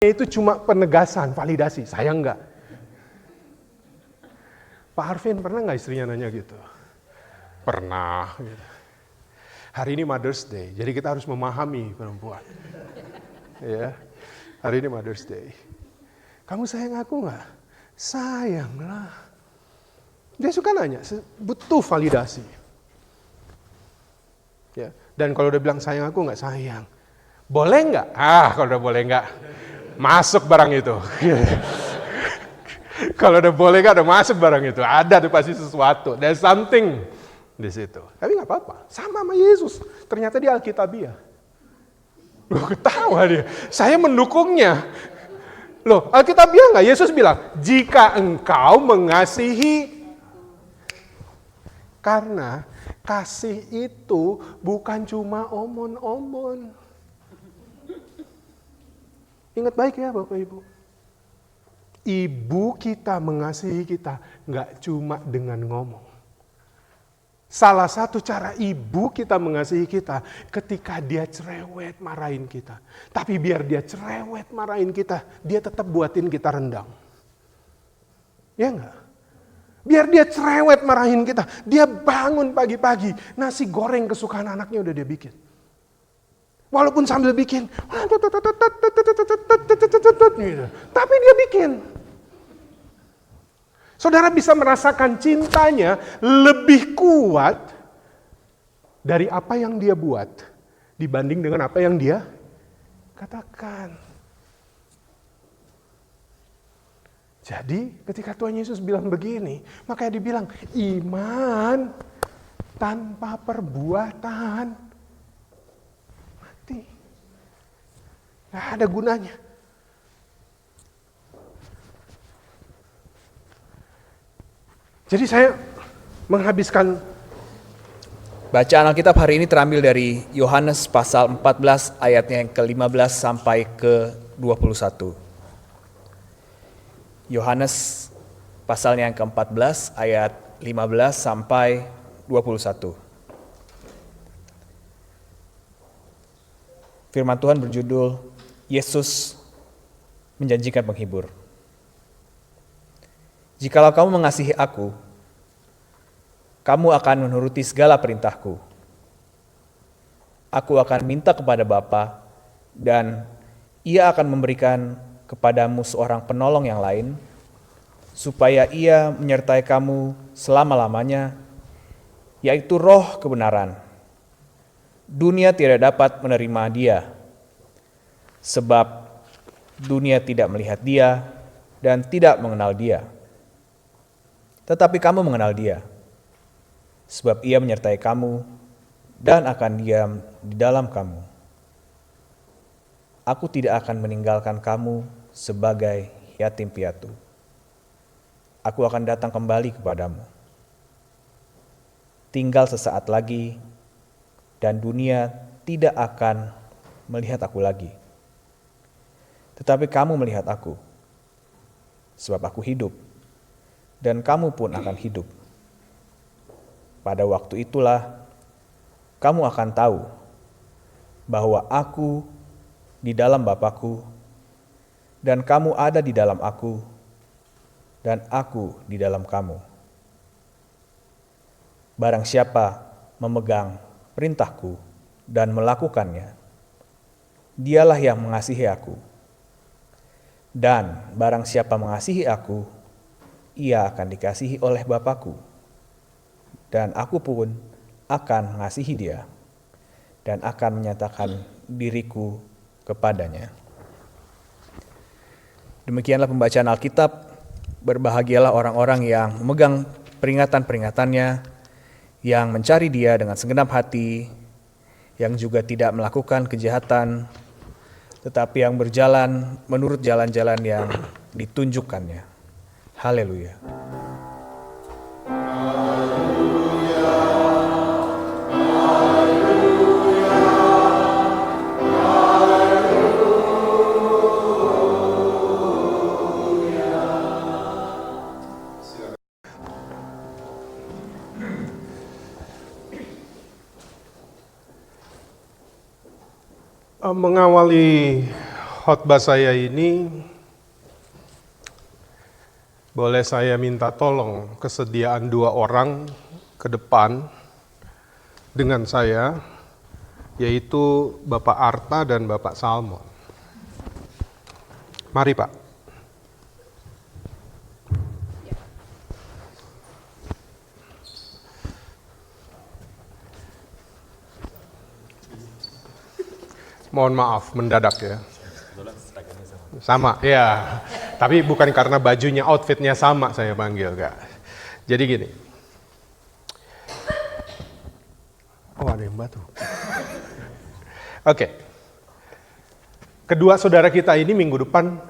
Itu cuma penegasan, validasi. Saya enggak. Pak Arvin pernah nggak istrinya nanya gitu? Pernah. Gitu. Hari ini Mother's Day, jadi kita harus memahami perempuan. Ya, hari ini Mother's Day. Kamu sayang aku nggak? Sayang lah. Dia suka nanya, butuh validasi. Ya, dan kalau udah bilang sayang aku nggak sayang. Boleh nggak? Kalau udah boleh nggak, masuk barang itu. Kalau udah boleh nggak, udah masuk barang itu. Ada tuh pasti sesuatu. There's something di situ. Tapi nggak apa-apa. Sama Yesus. Ternyata dia Alkitabiah. Loh, ketawa dia. Saya mendukungnya. Loh, Alkitabiah nggak? Yesus bilang, jika engkau mengasihi. Karena kasih itu bukan cuma omon-omon. Ingat baik ya Bapak Ibu. Ibu kita mengasihi kita nggak cuma dengan ngomong. Salah satu cara ibu kita mengasihi kita ketika dia cerewet marahin kita. Tapi biar dia cerewet marahin kita, dia tetap buatin kita rendang. Ya enggak? Biar dia cerewet marahin kita, dia bangun pagi-pagi, nasi goreng kesukaan anaknya udah dia bikin. Walaupun sambil bikin, tapi dia bikin. Saudara bisa merasakan cintanya lebih kuat dari apa yang dia buat dibanding dengan apa yang dia katakan. Jadi ketika Tuhan Yesus bilang begini, makanya dibilang iman tanpa perbuatan mati. Gak ada gunanya. Jadi saya menghabiskan bacaan Alkitab hari ini terambil dari Yohanes pasal 14 ayatnya yang ke-15 sampai ke-21. Yohanes pasalnya yang ke-14 ayat 15 sampai 21. Firman Tuhan berjudul Yesus menjanjikan penghibur. Jikalau kamu mengasihi aku, kamu akan menuruti segala perintahku. Aku akan minta kepada Bapa, dan Ia akan memberikan kepadamu seorang penolong yang lain, supaya Ia menyertai kamu selama-lamanya, yaitu Roh kebenaran. Dunia tidak dapat menerima Dia, sebab dunia tidak melihat Dia dan tidak mengenal Dia. Tetapi kamu mengenal Dia, sebab Ia menyertai kamu dan akan diam di dalam kamu. Aku tidak akan meninggalkan kamu sebagai yatim piatu. Aku akan datang kembali kepadamu. Tinggal sesaat lagi, dan dunia tidak akan melihat aku lagi. Tetapi kamu melihat aku, sebab aku hidup, dan kamu pun akan hidup. Pada waktu itulah kamu akan tahu bahwa aku di dalam Bapa-Ku, dan kamu ada di dalam aku, dan aku di dalam kamu. Barang siapa memegang perintahku dan melakukannya, dialah yang mengasihi aku. Dan barang siapa mengasihi aku, ia akan dikasihi oleh Bapa-Ku, dan aku pun akan mengasihi dia, dan akan menyatakan diriku kepadanya. Demikianlah pembacaan Alkitab. Berbahagialah orang-orang yang memegang peringatan-peringatannya, yang mencari Dia dengan segenap hati, yang juga tidak melakukan kejahatan, tetapi yang berjalan menurut jalan-jalan yang ditunjukkannya. Haleluya. Mengawali khotbah saya ini, boleh saya minta tolong kesediaan 2 orang ke depan dengan saya, yaitu Bapak Arta dan Bapak Salmon. Mari Pak. Mohon maaf, mendadak ya. Sama, ya. Tapi bukan karena bajunya, outfitnya sama saya panggil, enggak. Jadi gini. Oh, ada yang batu. Oke. Kedua saudara kita ini minggu depan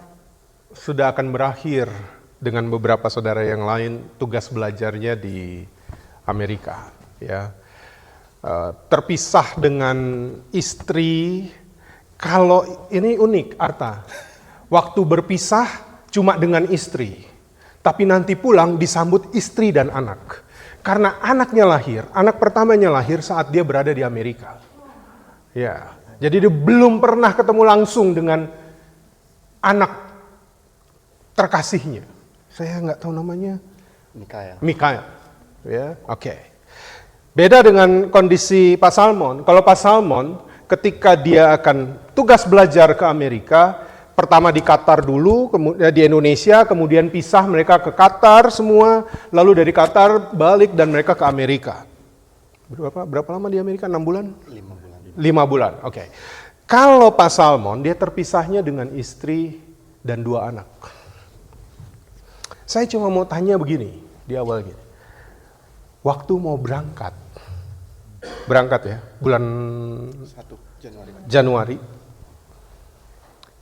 sudah akan berakhir dengan beberapa saudara yang lain tugas belajarnya di Amerika, ya. Terpisah dengan istri. Kalau ini unik, Arta. Waktu berpisah cuma dengan istri. Tapi nanti pulang disambut istri dan anak. Karena anaknya lahir, anak pertamanya lahir saat dia berada di Amerika. Ya, jadi dia belum pernah ketemu langsung dengan anak terkasihnya. Saya nggak tahu namanya. Mikael. Ya, oke. Beda dengan kondisi Pak Salmon. Kalau Pak Salmon ketika dia akan tugas belajar ke Amerika, pertama di Qatar dulu, kemudian di Indonesia, kemudian pisah mereka ke Qatar semua, lalu dari Qatar balik dan mereka ke Amerika. Berapa lama di Amerika? 6 bulan? 5 bulan. 5 bulan, oke. Kalau Pak Salmon, dia terpisahnya dengan istri dan 2 anak. Saya cuma mau tanya begini, di awal gini. Waktu mau berangkat ya, bulan 1 Januari.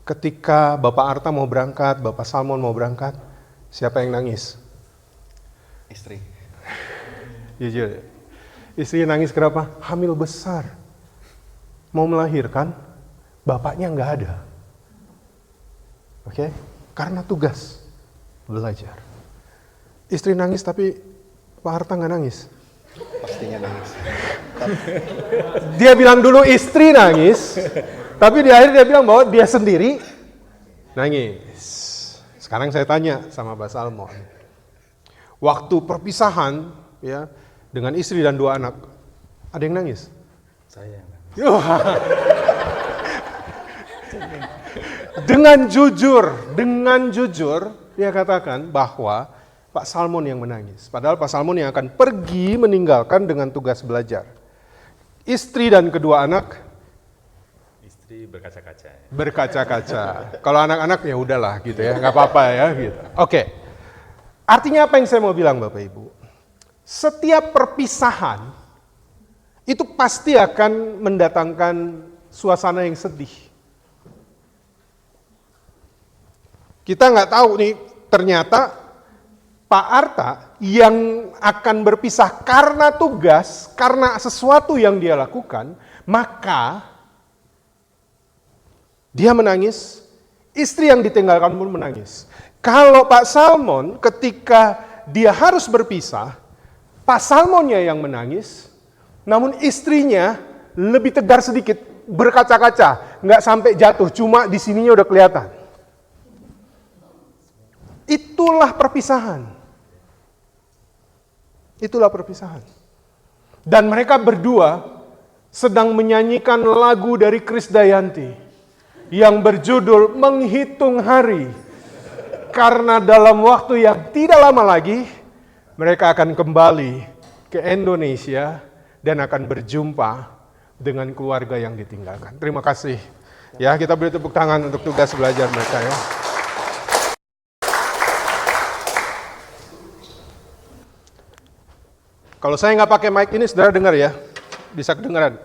Ketika Bapak Arta mau berangkat, Bapak Salmon mau berangkat, siapa yang nangis? Istri. Jujur. Istri nangis kenapa? Hamil besar. Mau melahirkan, bapaknya nggak ada. Oke? Karena tugas belajar. Istri nangis tapi Pak Arta nggak nangis. Pastinya nangis. Dia bilang dulu istri nangis, tapi di akhir dia bilang bahwa dia sendiri nangis. Sekarang saya tanya sama Pak Salmon. Waktu perpisahan ya dengan istri dan 2 anak, ada yang nangis? Saya yang nangis. Dengan jujur dia katakan bahwa Pak Salmon yang menangis. Padahal Pak Salmon yang akan pergi meninggalkan dengan tugas belajar. Istri dan kedua anak Istri berkaca-kaca. berkaca-kaca. Kalau anak-anak ya udahlah gitu ya, nggak apa-apa ya gitu. Oke. Artinya apa yang saya mau bilang Bapak Ibu? Setiap perpisahan itu pasti akan mendatangkan suasana yang sedih. Kita nggak tahu nih, ternyata Pak Arta yang akan berpisah karena tugas, karena sesuatu yang dia lakukan, maka dia menangis, istri yang ditinggalkan pun menangis. Kalau Pak Salmon ketika dia harus berpisah, Pak Salmonnya yang menangis, namun istrinya lebih tegar sedikit, berkaca-kaca, nggak sampai jatuh, cuma di sininya udah kelihatan. Itulah perpisahan. Itulah perpisahan. Dan mereka berdua sedang menyanyikan lagu dari Krisdayanti yang berjudul Menghitung Hari. Karena dalam waktu yang tidak lama lagi mereka akan kembali ke Indonesia dan akan berjumpa dengan keluarga yang ditinggalkan. Terima kasih. Ya, kita beri tepuk tangan untuk tugas belajar mereka ya. Kalau saya nggak pakai mic ini, saudara dengar ya? Bisa kedengaran?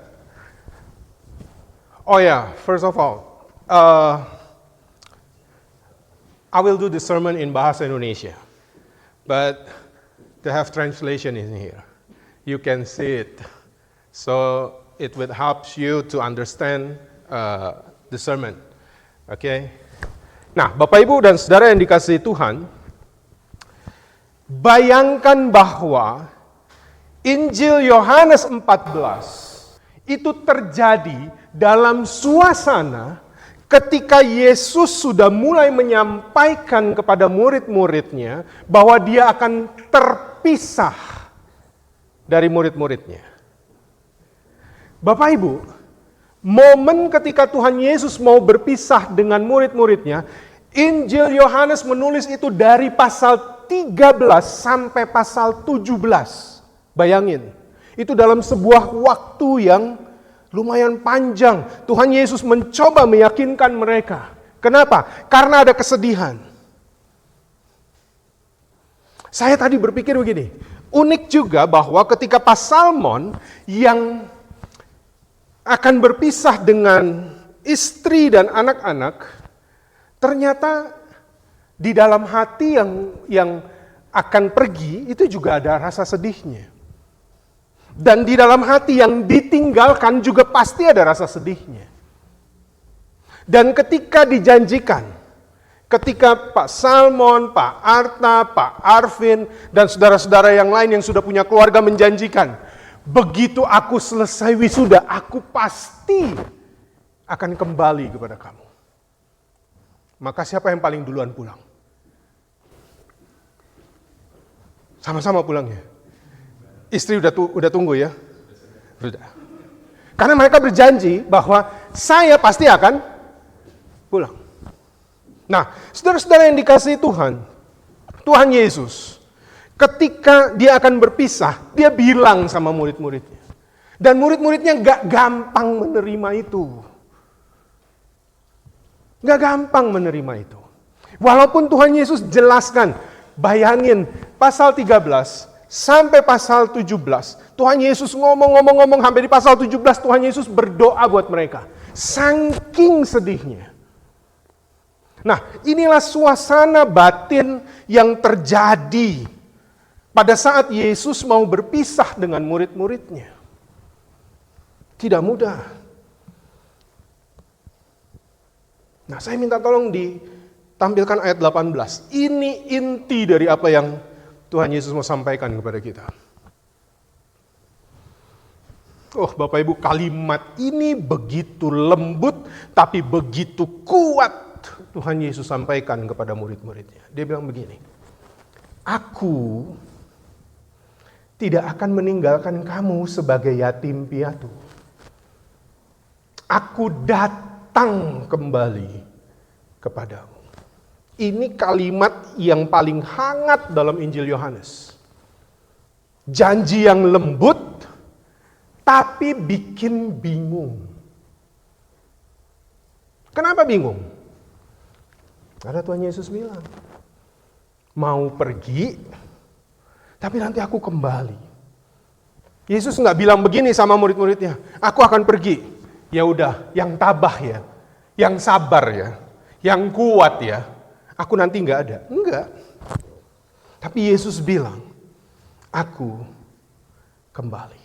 Oh ya, first of all, I will do the sermon in Bahasa Indonesia, but they have translation in here. You can see it, so it will help you to understand the sermon. Okay? Nah, Bapak Ibu dan saudara yang dikasihi Tuhan, bayangkan bahwa Injil Yohanes 14 itu terjadi dalam suasana Ketika Yesus sudah mulai menyampaikan kepada murid-muridnya bahwa dia akan terpisah dari murid-muridnya. Bapak Ibu, momen ketika Tuhan Yesus mau berpisah dengan murid-muridnya, Injil Yohanes menulis itu dari pasal 13 sampai pasal 17. Bayangin, itu dalam sebuah waktu yang lumayan panjang. Tuhan Yesus mencoba meyakinkan mereka. Kenapa? Karena ada kesedihan. Saya tadi berpikir begini, unik juga bahwa ketika Pak Salmon yang akan berpisah dengan istri dan anak-anak, ternyata di dalam hati yang akan pergi itu juga ada rasa sedihnya. Dan di dalam hati yang ditinggalkan juga pasti ada rasa sedihnya. Dan ketika dijanjikan, ketika Pak Salmon, Pak Arta, Pak Arvin, dan saudara-saudara yang lain yang sudah punya keluarga menjanjikan, begitu aku selesai wisuda, aku pasti akan kembali kepada kamu. Maka siapa yang paling duluan pulang? Sama-sama pulangnya. Istri udah tunggu ya? Sudah. Karena mereka berjanji bahwa saya pasti akan pulang. Nah, saudara-saudara yang dikasihi Tuhan, Tuhan Yesus, ketika dia akan berpisah, dia bilang sama murid-muridnya. Dan murid-muridnya gak gampang menerima itu. Gak gampang menerima itu. Walaupun Tuhan Yesus jelaskan, bayangin pasal 13, sampai pasal 17, Tuhan Yesus ngomong sampai di pasal 17 Tuhan Yesus berdoa buat mereka. Saking sedihnya. Nah, inilah suasana batin yang terjadi pada saat Yesus mau berpisah dengan murid-muridnya. Tidak mudah. Nah, saya minta tolong ditampilkan ayat 18. Ini inti dari apa yang Tuhan Yesus mau sampaikan kepada kita. Oh Bapak Ibu, kalimat ini begitu lembut tapi begitu kuat Tuhan Yesus sampaikan kepada murid-muridnya. Dia bilang begini, aku tidak akan meninggalkan kamu sebagai yatim piatu. Aku datang kembali kepadamu. Ini kalimat yang paling hangat dalam Injil Yohanes. Janji yang lembut, tapi bikin bingung. Kenapa bingung? Karena Tuhan Yesus bilang, mau pergi, tapi nanti aku kembali. Yesus nggak bilang begini sama murid-muridnya, aku akan pergi. Ya udah, yang tabah ya, yang sabar ya, yang kuat ya. Aku nanti nggak ada. Enggak. Tapi Yesus bilang, aku kembali.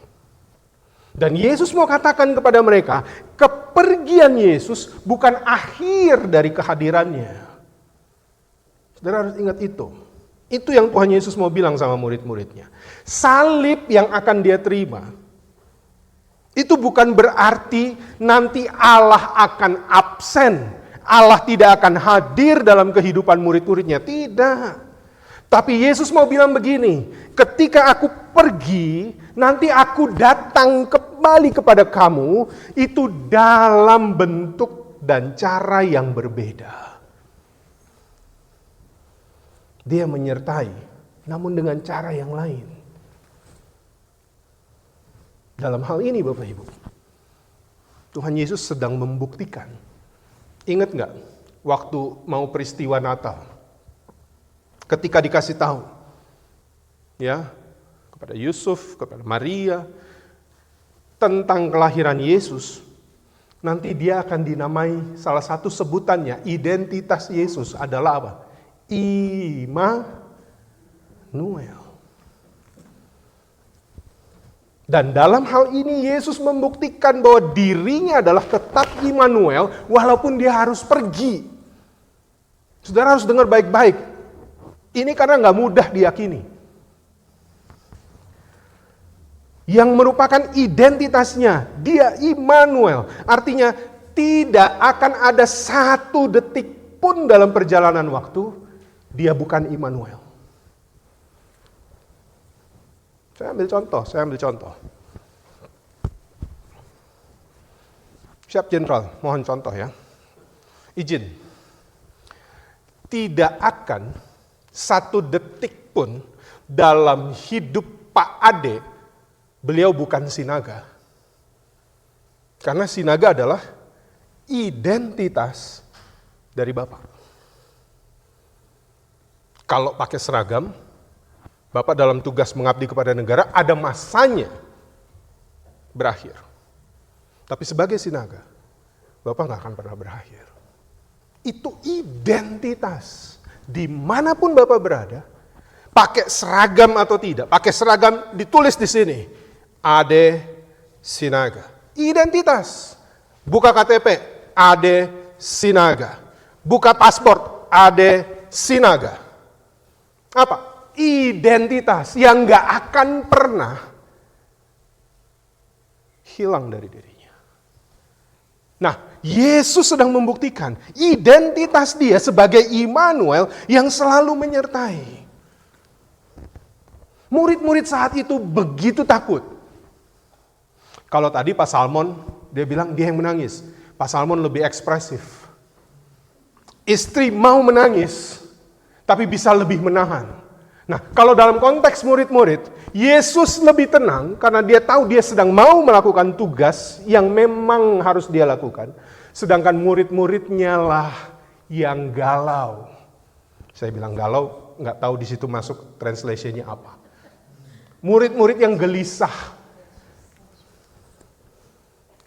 Dan Yesus mau katakan kepada mereka, kepergian Yesus bukan akhir dari kehadirannya. Saudara harus ingat itu. Itu yang Tuhan Yesus mau bilang sama murid-muridnya. Salib yang akan dia terima, itu bukan berarti nanti Allah akan absen. Allah tidak akan hadir dalam kehidupan murid-muridnya. Tidak. Tapi Yesus mau bilang begini, ketika aku pergi, nanti aku datang kembali kepada kamu, itu dalam bentuk dan cara yang berbeda. Dia menyertai, namun dengan cara yang lain. Dalam hal ini Bapak Ibu, Tuhan Yesus sedang membuktikan. Ingat nggak waktu mau peristiwa Natal? Ketika dikasih tahu ya kepada Yusuf, kepada Maria tentang kelahiran Yesus, nanti dia akan dinamai salah satu sebutannya, identitas Yesus adalah apa? Immanuel. Dan dalam hal ini Yesus membuktikan bahwa dirinya adalah tetap Immanuel walaupun dia harus pergi. Saudara harus dengar baik-baik. Ini karena nggak mudah diyakini. Yang merupakan identitasnya, dia Immanuel. Artinya tidak akan ada satu detik pun dalam perjalanan waktu dia bukan Immanuel. Saya ambil contoh. Siap Jenderal, mohon contoh ya. Izin. Tidak akan satu detik pun dalam hidup Pak Ade, beliau bukan Sinaga. Karena Sinaga adalah identitas dari Bapak. Kalau pakai seragam, Bapak dalam tugas mengabdi kepada negara ada masanya berakhir. Tapi sebagai Sinaga, Bapak nggak akan pernah berakhir. Itu identitas. Dimanapun Bapak berada, pakai seragam atau tidak, pakai seragam ditulis di sini, Ade Sinaga. Identitas. Buka KTP, Ade Sinaga. Buka paspor, Ade Sinaga. Apa? Identitas yang gak akan pernah hilang dari dirinya. Nah, Yesus sedang membuktikan identitas dia sebagai Immanuel yang selalu menyertai. Murid-murid saat itu begitu takut. Kalau tadi Pak Salmon, dia bilang dia yang menangis. Pak Salmon lebih ekspresif. Istri mau menangis, tapi bisa lebih menahan. Nah, kalau dalam konteks murid-murid, Yesus lebih tenang karena dia tahu dia sedang mau melakukan tugas yang memang harus dia lakukan. Sedangkan murid-muridnya lah yang galau. Saya bilang galau, nggak tahu di situ masuk translation-nya apa. Murid-murid yang gelisah.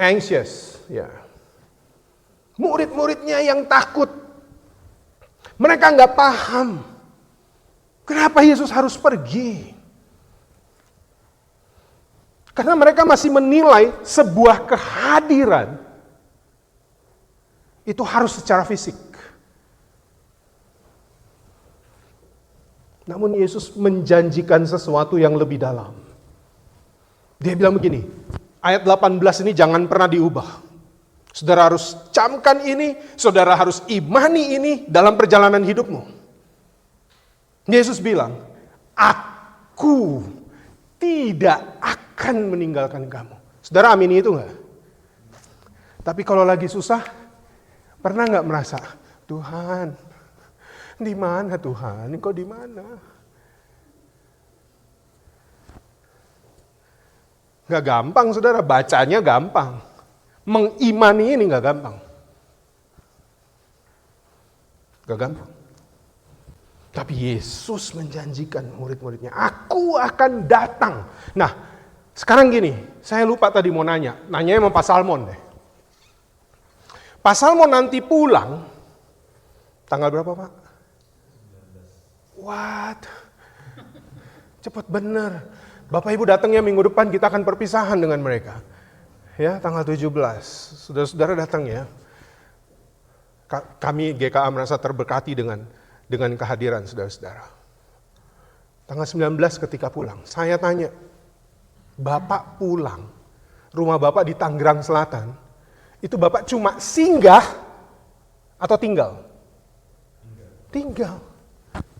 Anxious, ya. Murid-muridnya yang takut. Mereka nggak paham. Kenapa Yesus harus pergi? Karena mereka masih menilai sebuah kehadiran itu harus secara fisik. Namun Yesus menjanjikan sesuatu yang lebih dalam. Dia bilang begini, ayat 18 ini jangan pernah diubah. Saudara harus camkan ini, saudara harus imani ini dalam perjalanan hidupmu. Yesus bilang, aku tidak akan meninggalkan kamu. Saudara amini itu enggak? Tapi kalau lagi susah, pernah enggak merasa, Tuhan, di mana Tuhan? Engkau di mana? Enggak gampang saudara, bacanya gampang. Mengimani ini enggak gampang. Enggak gampang. Tapi Yesus menjanjikan murid-muridnya, aku akan datang. Nah, sekarang gini, saya lupa tadi mau nanya sama Pak Salmon deh. Pak Salmon nanti pulang, tanggal berapa Pak? What? Cepat bener. Bapak Ibu datang ya minggu depan, kita akan perpisahan dengan mereka. Ya, tanggal 17, saudara-saudara datang ya. Kami GKA merasa terberkati dengan kehadiran saudara-saudara. Tanggal 19 ketika pulang, saya tanya, Bapak pulang, rumah Bapak di Tangerang Selatan, itu Bapak cuma singgah atau tinggal? Tinggal.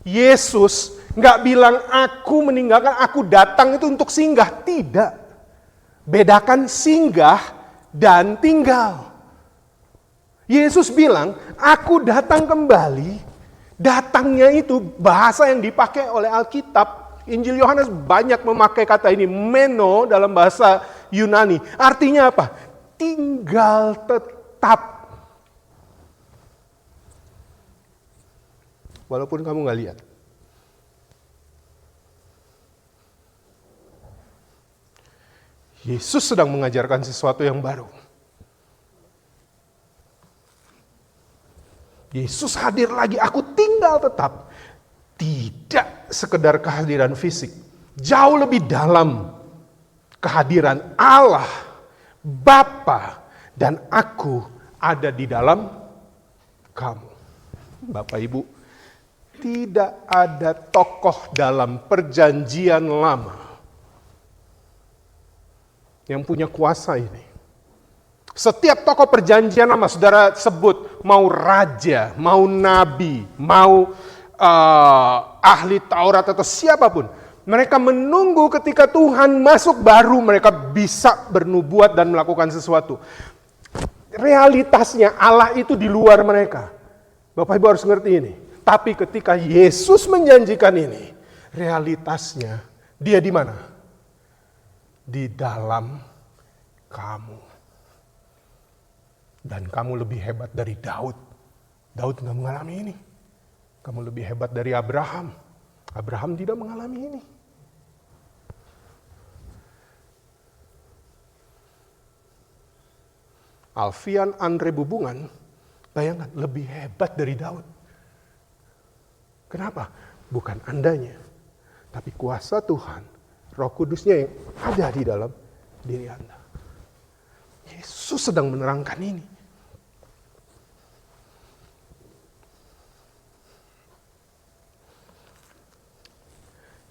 Yesus nggak bilang aku meninggalkan, aku datang itu untuk singgah. Tidak. Bedakan singgah dan tinggal. Yesus bilang, aku datang kembali. Datangnya itu bahasa yang dipakai oleh Alkitab. Injil Yohanes banyak memakai kata ini, meno dalam bahasa Yunani. Artinya apa? Tinggal tetap. Walaupun kamu gak lihat. Yesus sedang mengajarkan sesuatu yang baru. Yesus hadir lagi, aku tinggal tetap. Tidak sekedar kehadiran fisik. Jauh lebih dalam kehadiran Allah, Bapa, dan aku ada di dalam kamu. Bapak Ibu, tidak ada tokoh dalam perjanjian lama yang punya kuasa ini. Setiap tokoh perjanjian lama saudara sebut, mau raja, mau nabi, mau ahli Taurat atau siapapun. Mereka menunggu ketika Tuhan masuk baru mereka bisa bernubuat dan melakukan sesuatu. Realitasnya Allah itu di luar mereka. Bapak Ibu harus ngerti ini. Tapi ketika Yesus menjanjikan ini, realitasnya dia di mana? Di dalam kamu. Dan kamu lebih hebat dari Daud. Daud tidak mengalami ini. Kamu lebih hebat dari Abraham. Abraham tidak mengalami ini. Alfian Andre Bubungan, bayangkan, lebih hebat dari Daud. Kenapa? Bukan Andanya, tapi kuasa Tuhan, Roh Kudusnya yang ada di dalam diri Anda. Yesus sedang menerangkan ini.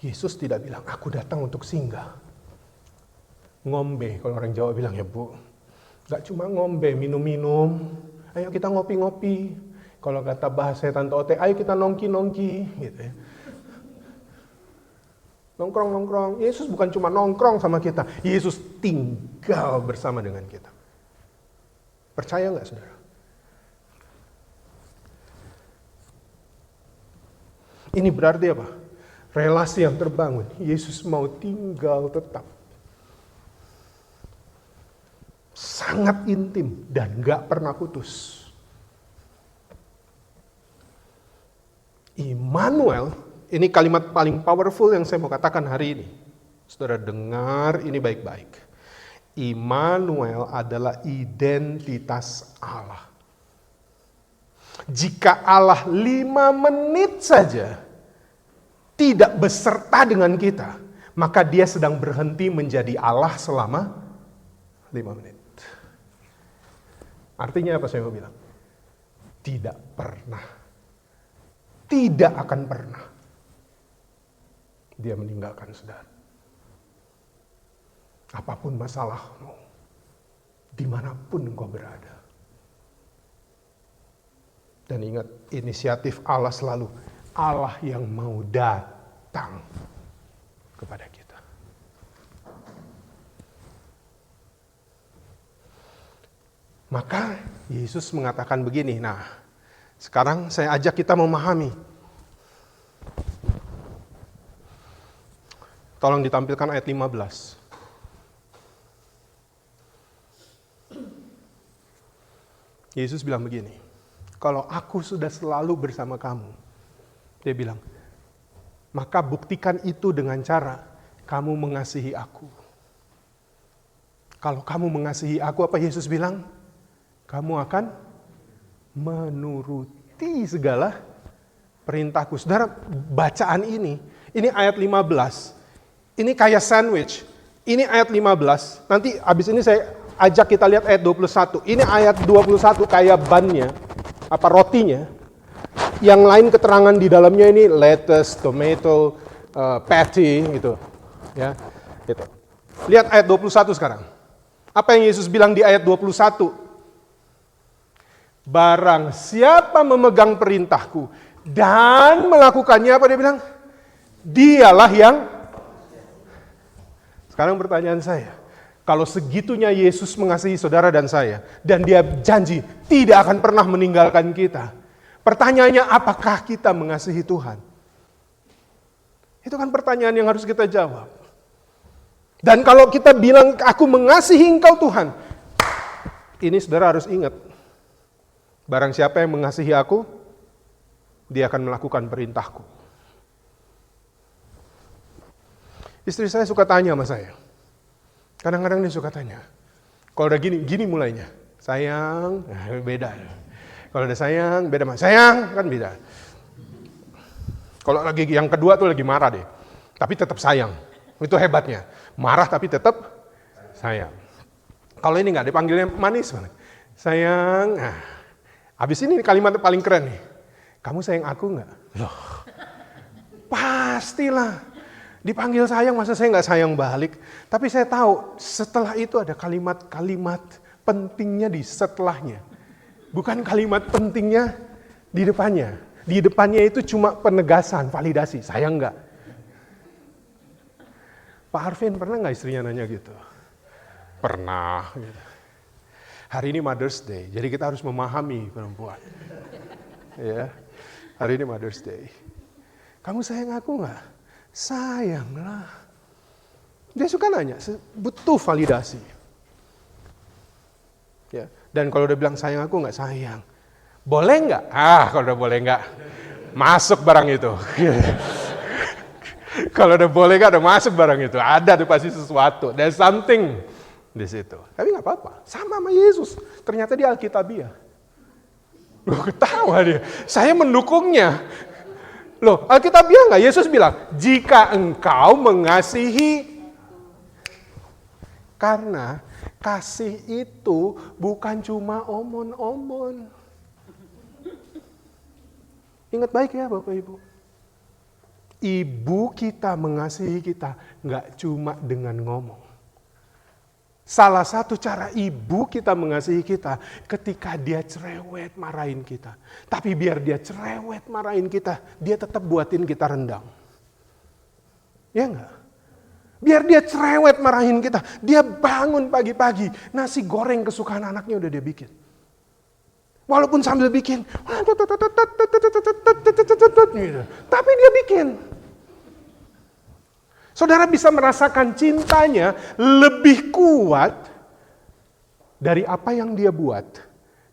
Yesus tidak bilang, aku datang untuk singgah. Ngombe, kalau orang Jawa bilang ya Bu. Gak cuma ngombe, minum-minum. Ayo kita ngopi-ngopi. Kalau kata bahasa Tante Ote, ayo kita nongki-nongki. Gitu ya. Nongkrong-nongkrong. Yesus bukan cuma nongkrong sama kita. Yesus tinggal bersama dengan kita. Percaya gak saudara? Ini berarti apa? Relasi yang terbangun. Yesus mau tinggal tetap. Sangat intim dan gak pernah putus. Immanuel, ini kalimat paling powerful yang saya mau katakan hari ini. Saudara dengar ini baik-baik. Immanuel adalah identitas Allah. Jika Allah 5 menit saja tidak beserta dengan kita, maka dia sedang berhenti menjadi Allah selama 5 menit. Artinya apa saya mau bilang? Tidak pernah. Tidak akan pernah. Dia meninggalkan saudara. Apapun masalahmu, dimanapun engkau berada. Dan ingat, inisiatif Allah selalu Allah yang mau datang kepada kita. Maka Yesus mengatakan begini, nah sekarang saya ajak kita memahami. Tolong ditampilkan ayat 15. Yesus bilang begini, kalau aku sudah selalu bersama kamu, dia bilang, maka buktikan itu dengan cara kamu mengasihi aku. Kalau kamu mengasihi aku, apa Yesus bilang? Kamu akan menuruti segala perintahku. Saudara, bacaan ini ayat 15. Ini kayak sandwich. Ini ayat 15. Nanti habis ini saya ajak kita lihat ayat 21. Ini ayat 21 kayak bannya, apa rotinya. Yang lain keterangan di dalamnya ini lettuce, tomato, patty gitu. Ya, gitu. Lihat ayat 21 sekarang. Apa yang Yesus bilang di ayat 21? Barang siapa memegang perintahku dan melakukannya, apa dia bilang? Dialah yang... Sekarang pertanyaan saya, kalau segitunya Yesus mengasihi saudara dan saya, dan dia janji tidak akan pernah meninggalkan kita, pertanyaannya apakah kita mengasihi Tuhan? Itu kan pertanyaan yang harus kita jawab. Dan kalau kita bilang aku mengasihi engkau Tuhan, ini saudara harus ingat, barang siapa yang mengasihi aku, dia akan melakukan perintahku. Istri saya suka tanya sama saya. Kadang-kadang dia suka tanya. Kalau udah gini mulainya. Sayang, beda. Kalau udah sayang, beda mas. Sayang, kan beda. Kalau lagi yang kedua tuh lagi marah deh. Tapi tetap sayang. Itu hebatnya. Marah tapi tetap sayang. Kalau ini nggak dipanggilnya manis banget. Sayang, habis ini kalimat paling keren nih. Kamu sayang aku nggak? Loh, pastilah. Dipanggil sayang, masa saya nggak sayang balik? Tapi saya tahu setelah itu ada kalimat-kalimat pentingnya di setelahnya. Bukan kalimat pentingnya di depannya. Di depannya itu cuma penegasan, validasi. Saya enggak. Pak Arvin pernah nggak istrinya nanya gitu? Pernah. Gitu. Hari ini Mother's Day, jadi kita harus memahami perempuan. Ya, hari ini Mother's Day. Kamu sayang aku nggak? Sayang lah. Dia suka nanya, butuh validasi. Ya, dan kalau udah bilang sayang aku nggak sayang, boleh nggak? Kalau udah boleh nggak, masuk barang itu. Kalau udah boleh nggak, udah masuk barang itu. Ada tuh pasti sesuatu. There's something di situ. Tapi nggak apa-apa. Sama Yesus. Ternyata dia Alkitabiah. Loh, ketawa dia. Saya mendukungnya. Loh, Alkitabiah nggak? Yesus bilang, jika engkau mengasihi. Karena kasih itu bukan cuma omon-omon. Ingat baik ya Bapak Ibu. Ibu kita mengasihi kita nggak cuma dengan ngomong. Salah satu cara ibu kita mengasihi kita ketika dia cerewet marahin kita. Tapi biar dia cerewet marahin kita, dia tetap buatin kita rendang. Ya enggak? Biar dia cerewet marahin kita, dia bangun pagi-pagi, nasi goreng kesukaan anaknya udah dia bikin. Walaupun sambil bikin, tapi dia bikin. Saudara bisa merasakan cintanya lebih kuat dari apa yang dia buat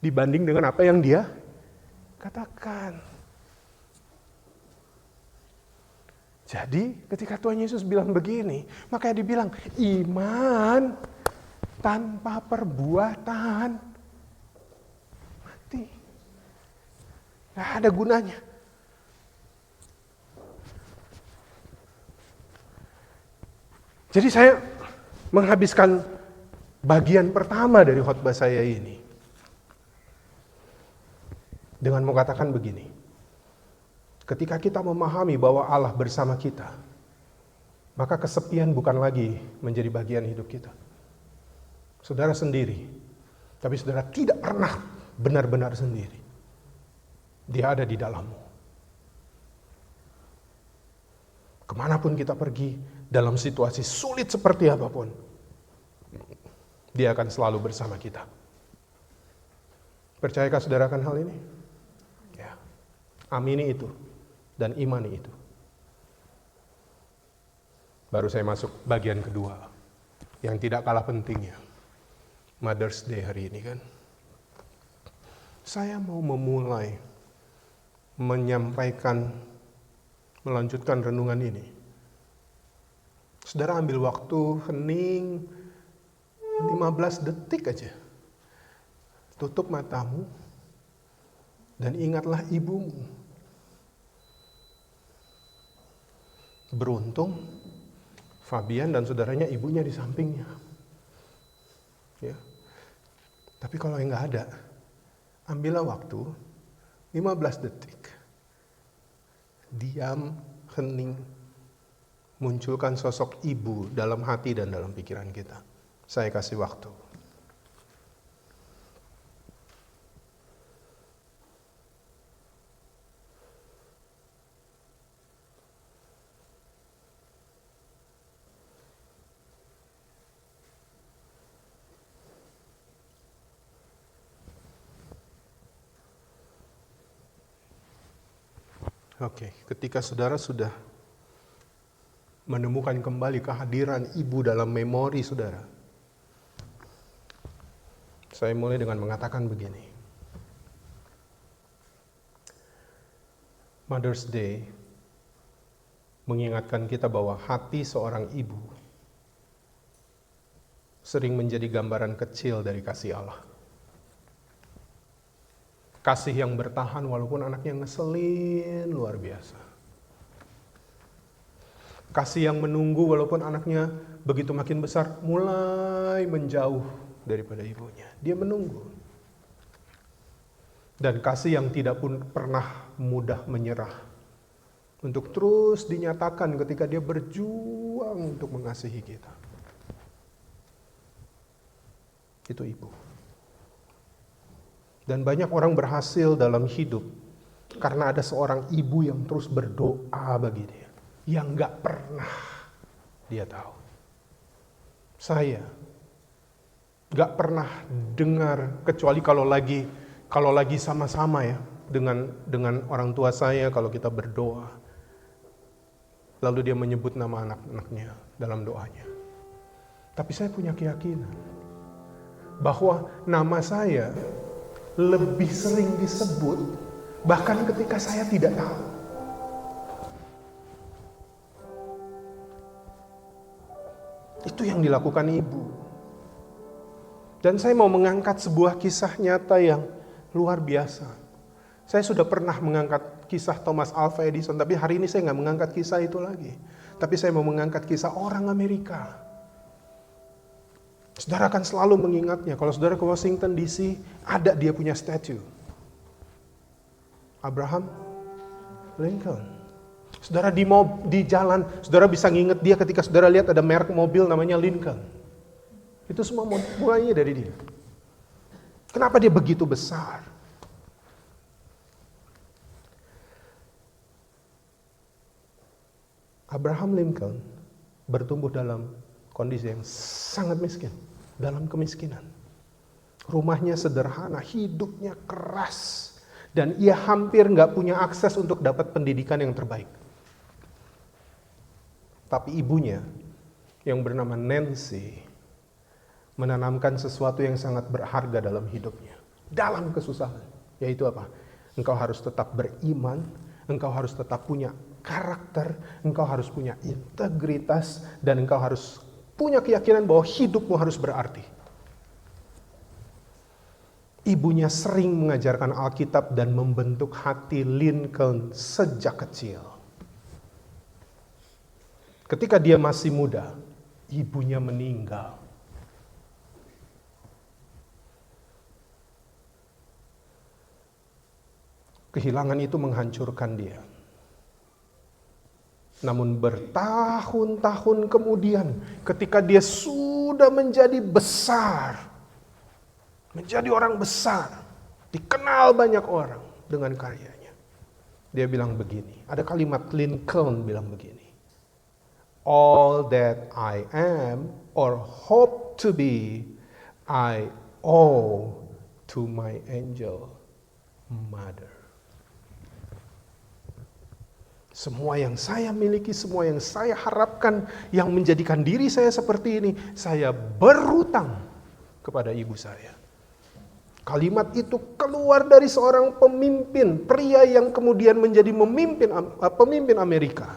dibanding dengan apa yang dia katakan. Jadi ketika Tuhan Yesus bilang begini, makanya dibilang iman tanpa perbuatan mati. Gak ada gunanya. Jadi saya menghabiskan bagian pertama dari khotbah saya ini dengan mengatakan begini. Ketika kita memahami bahwa Allah bersama kita, maka kesepian bukan lagi menjadi bagian hidup kita. Saudara sendiri, tapi saudara tidak pernah benar-benar sendiri. Dia ada di dalammu. Kemanapun kita pergi, dalam situasi sulit seperti apapun, dia akan selalu bersama kita. Percayakah saudara akan hal ini? Ya. Amini itu. Dan imani itu. Baru saya masuk bagian kedua. Yang tidak kalah pentingnya. Mother's Day hari ini kan. Saya mau memulai menyampaikan, melanjutkan renungan ini. Saudara ambil waktu hening 15 detik aja. Tutup matamu dan ingatlah ibumu. Beruntung Fabian dan saudaranya ibunya di sampingnya. Ya. Tapi kalau yang nggak ada, ambillah waktu 15 detik. Diam, hening, munculkan sosok ibu dalam hati dan dalam pikiran kita. Saya kasih waktu. Oke, ketika saudara sudah menemukan kembali kehadiran ibu dalam memori saudara, saya mulai dengan mengatakan begini. Mother's Day mengingatkan kita bahwa hati seorang ibu sering menjadi gambaran kecil dari kasih Allah. Kasih yang bertahan walaupun anaknya ngeselin luar biasa. Kasih yang menunggu walaupun anaknya begitu makin besar mulai menjauh daripada ibunya. Dia menunggu. Dan kasih yang tidak pun pernah mudah menyerah. Untuk terus dinyatakan ketika dia berjuang untuk mengasihi kita. Itu ibu. Dan banyak orang berhasil dalam hidup karena ada seorang ibu yang terus berdoa bagi dia, yang gak pernah dia tahu. Saya gak pernah dengar, kecuali kalau lagi sama-sama ya dengan orang tua saya, kalau kita berdoa, lalu dia menyebut nama anak-anaknya dalam doanya. Tapi saya punya keyakinan bahwa nama saya lebih sering disebut bahkan ketika saya tidak tahu. Itu yang dilakukan ibu. Dan saya mau mengangkat sebuah kisah nyata yang luar biasa. Saya sudah pernah mengangkat kisah Thomas Alva Edison, tapi hari ini saya nggak mengangkat kisah itu lagi. Tapi saya mau mengangkat kisah orang Amerika. Saudara akan selalu mengingatnya. Kalau saudara ke Washington DC, ada dia punya statue. Abraham Lincoln. Saudara di jalan, saudara bisa nginget dia ketika saudara lihat ada merek mobil namanya Lincoln. Itu semua mulainya dari dia. Kenapa dia begitu besar? Abraham Lincoln bertumbuh dalam kondisi yang sangat miskin, dalam kemiskinan. Rumahnya sederhana, hidupnya keras, dan ia hampir nggak punya akses untuk dapat pendidikan yang terbaik. Tapi ibunya yang bernama Nancy menanamkan sesuatu yang sangat berharga dalam hidupnya, dalam kesusahan. Yaitu apa? Engkau harus tetap beriman, engkau harus tetap punya karakter, engkau harus punya integritas, dan engkau harus punya keyakinan bahwa hidupmu harus berarti. Ibunya sering mengajarkan Alkitab dan membentuk hati Lincoln sejak kecil. Ketika dia masih muda, ibunya meninggal. Kehilangan itu menghancurkan dia. Namun bertahun-tahun kemudian, ketika dia sudah menjadi besar, menjadi orang besar, dikenal banyak orang dengan karyanya, dia bilang begini, ada kalimat Lincoln bilang begini, "All that I am or hope to be, I owe to my angel mother." Semua yang saya miliki, semua yang saya harapkan, yang menjadikan diri saya seperti ini, saya berhutang kepada ibu saya. Kalimat itu keluar dari seorang pemimpin, pria yang kemudian menjadi pemimpin Amerika,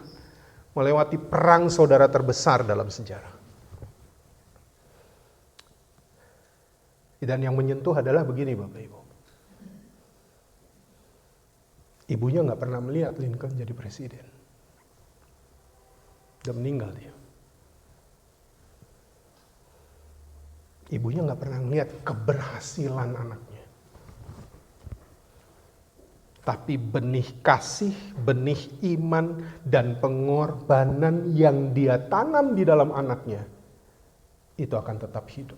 melewati perang saudara terbesar dalam sejarah. Dan yang menyentuh adalah begini Bapak Ibu. Ibunya gak pernah melihat Lincoln jadi presiden. Udah meninggal dia. Ibunya gak pernah melihat keberhasilan anaknya. Tapi benih kasih, benih iman, dan pengorbanan yang dia tanam di dalam anaknya, itu akan tetap hidup.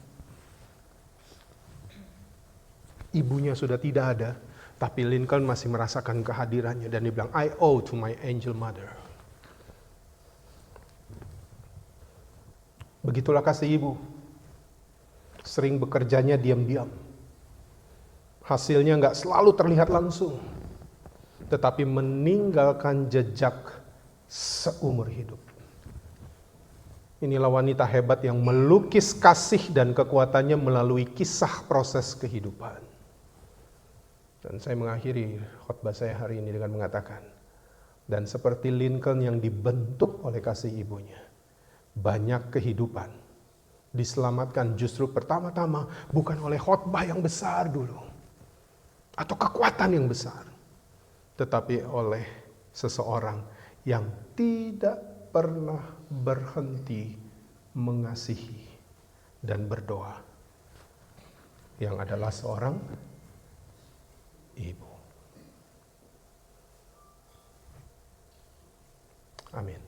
Ibunya sudah tidak ada, tapi Lincoln masih merasakan kehadirannya dan dia bilang, "I owe to my angel mother." Begitulah kasih ibu. Sering bekerjanya diam-diam. Hasilnya nggak selalu terlihat langsung, tetapi meninggalkan jejak seumur hidup. Inilah wanita hebat yang melukis kasih dan kekuatannya melalui kisah proses kehidupan. Dan saya mengakhiri khotbah saya hari ini dengan mengatakan, dan seperti Lincoln yang dibentuk oleh kasih ibunya, banyak kehidupan diselamatkan justru pertama-tama bukan oleh khotbah yang besar dulu, atau kekuatan yang besar, tetapi oleh seseorang yang tidak pernah berhenti mengasihi dan berdoa, yang adalah seorang ibu. Amin.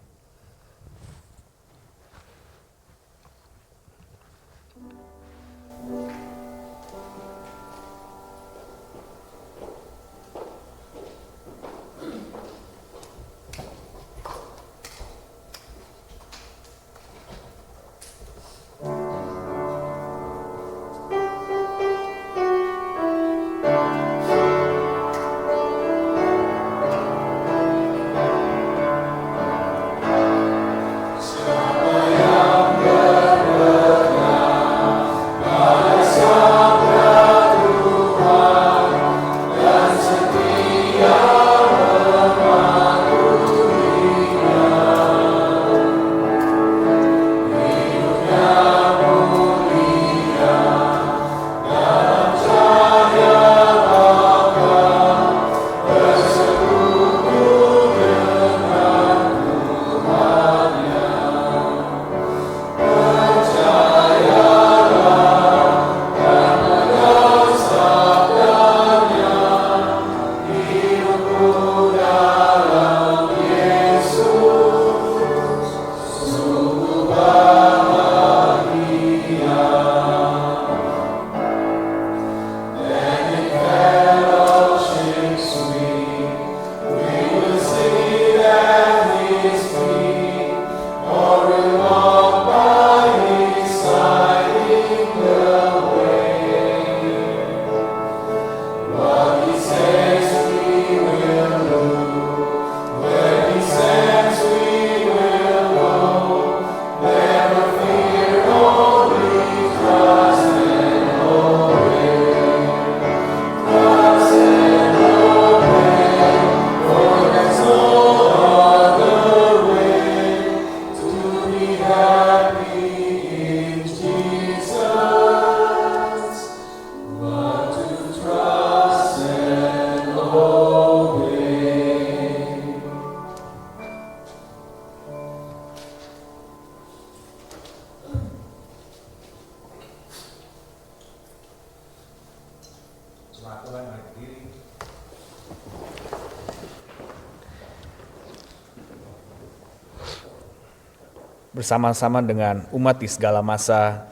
bersama-sama dengan umat di segala masa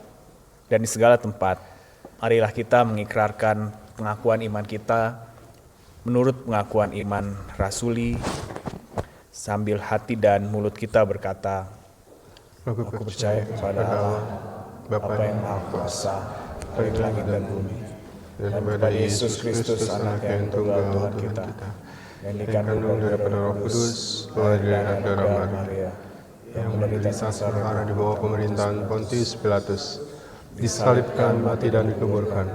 dan di segala tempat, marilah kita mengikrarkan pengakuan iman kita menurut pengakuan iman rasuli, sambil hati dan mulut kita berkata, Aku percaya kepada Allah, Bapa yang Maha Kuasa, dari langit dan bumi, dan kepada Yesus Kristus, Anak yang tunggal Tuhan kita, yang dikandung daripada Roh Kudus, lahir dari darah Maria, yang menderita sengsara di bawah pemerintahan Pontius Pilatus, disalibkan, mati dan dikuburkan,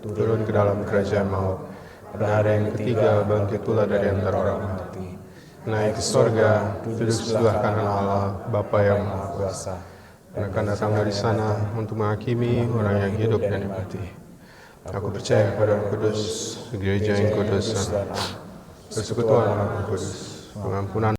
turun ke dalam kerajaan maut. Pada hari yang ketiga bangkit pula dari antara orang mati, naik ke sorga, duduk sebelah kanan Allah, Bapa yang Maha Kuasa, dan akan datang dari sana untuk menghakimi orang yang hidup dan yang mati. Aku percaya kepada Roh Kudus, gereja yang kudus, persekutuan Roh Kudus, pengampunan